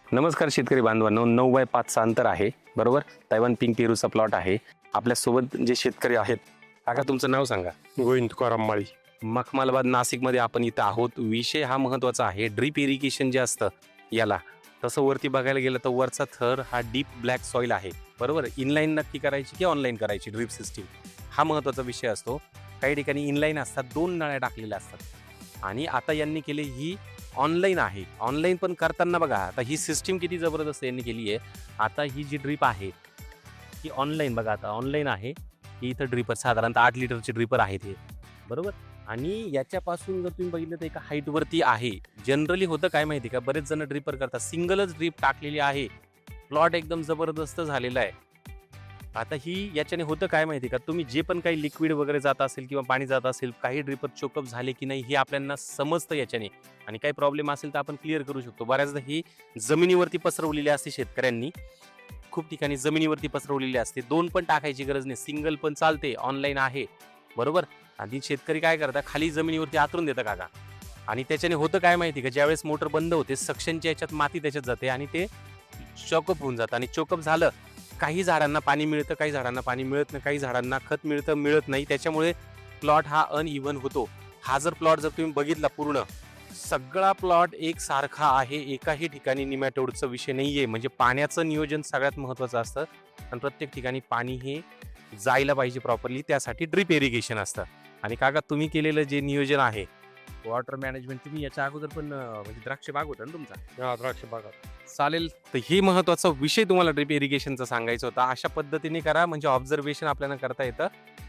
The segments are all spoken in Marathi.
नमस्कार शेतकरी बांधवांनो, 9x5 अंतर आहे बरोबर. तैवान पिंक पेरूचा प्लॉट आहे. आपल्या सोबत जे शेतकरी आहेत, काका तुमचं नाव सांगा. गोविंद तुकाराम माळी. मखमालाबाद नाशिकमध्ये आपण इथं आहोत. विषय हा महत्त्वाचा आहे. ड्रीप इरिगेशन जे असतं याला, तसं वरती बघायला गेलं तर वरचा थर हा डीप ब्लॅक सॉईल आहे बरोबर. इनलाईन नक्की करायची की ऑनलाईन करायची ड्रीप सिस्टीम, हा महत्त्वाचा विषय असतो. काही ठिकाणी इनलाईन असतात, 2 नळ्या टाकलेल्या असतात आणि आता यांनी केले ही ऑनलाईन आहे. ऑनलाईन पण करताना बघा आता ही सिस्टीम किती जबरदस्त यांनी केली आहे. आता ही जी ड्रीप आहे ही ऑनलाईन बघा, आता ऑनलाईन आहे ही. इथं ड्रिपर साधारणतः 8 लिटरचे ड्रिपर आहेत हे बरोबर. आणि याच्यापासून जर तुम्ही बघितलं तर एका हाईटवरती आहे. जनरली होतं काय माहिती का, बरेच जण ड्रिपर करतात, सिंगलच ड्रीप टाकलेली आहे, प्लॉट एकदम जबरदस्त झालेला आहे. आता ही याच्याने होतं काय माहिती का, तुम्ही जे पण काही लिक्विड वगैरे जात असेल किंवा पाणी जात असेल, काही ड्रिपर चोकअप झाले की नाही हे आपल्याला समजतं याच्याने. आणि काही प्रॉब्लेम असेल तर आपण क्लिअर करू शकतो. बऱ्याचदा ही जमिनीवरती पसरवलेली असते शेतकऱ्यांनी, खूप ठिकाणी जमिनीवरती पसरवलेली असते. 2 पण टाकायची गरज नाही, सिंगल पण चालते, ऑनलाईन आहे बरोबर. आणि शेतकरी काय करतात, खाली जमिनीवरती आतरून देतं काका. आणि त्याच्याने होतं काय माहिती का, ज्यावेळेस मोटर बंद होते सक्शनच्या याच्यात माती त्याच्यात जाते आणि ते चोकअप होऊन जातं. आणि चोकअप झालं, काही झाडांना पाणी मिळतं, काही झाडांना पाणी मिळत नाही, काही झाडांना खत मिळतं, मिळत नाही. त्याच्यामुळे प्लॉट हा अनइव्हन होतो. हा जर प्लॉट जर तुम्ही बघितला पूर्ण सगळा प्लॉट एक सारखा आहे, एकाही ठिकाणी निमॅटोडचा विषय नाहीये. म्हणजे पाण्याचं नियोजन सगळ्यात महत्त्वाचं असतं आणि प्रत्येक ठिकाणी पाणी हे जायला पाहिजे प्रॉपरली, त्यासाठी ड्रिप इरिगेशन असतं. आणि काका तुम्ही केलेलं जे नियोजन आहे वॉटर मॅनेजमेंट, तुम्ही याच्या अगोदर पण म्हणजे द्राक्ष बाग होता ना तुमचा? द्राक्ष बागात. चालेल. तर हे महत्त्वाचा विषय तुम्हाला ड्रिप इरिगेशनचा सांगायचा होता. अशा पद्धतीने करा म्हणजे ऑब्झर्वेशन आपल्याला करता येतं.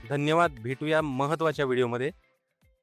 धन्यवाद. भेटूया महत्त्वाच्या व्हिडिओमध्ये.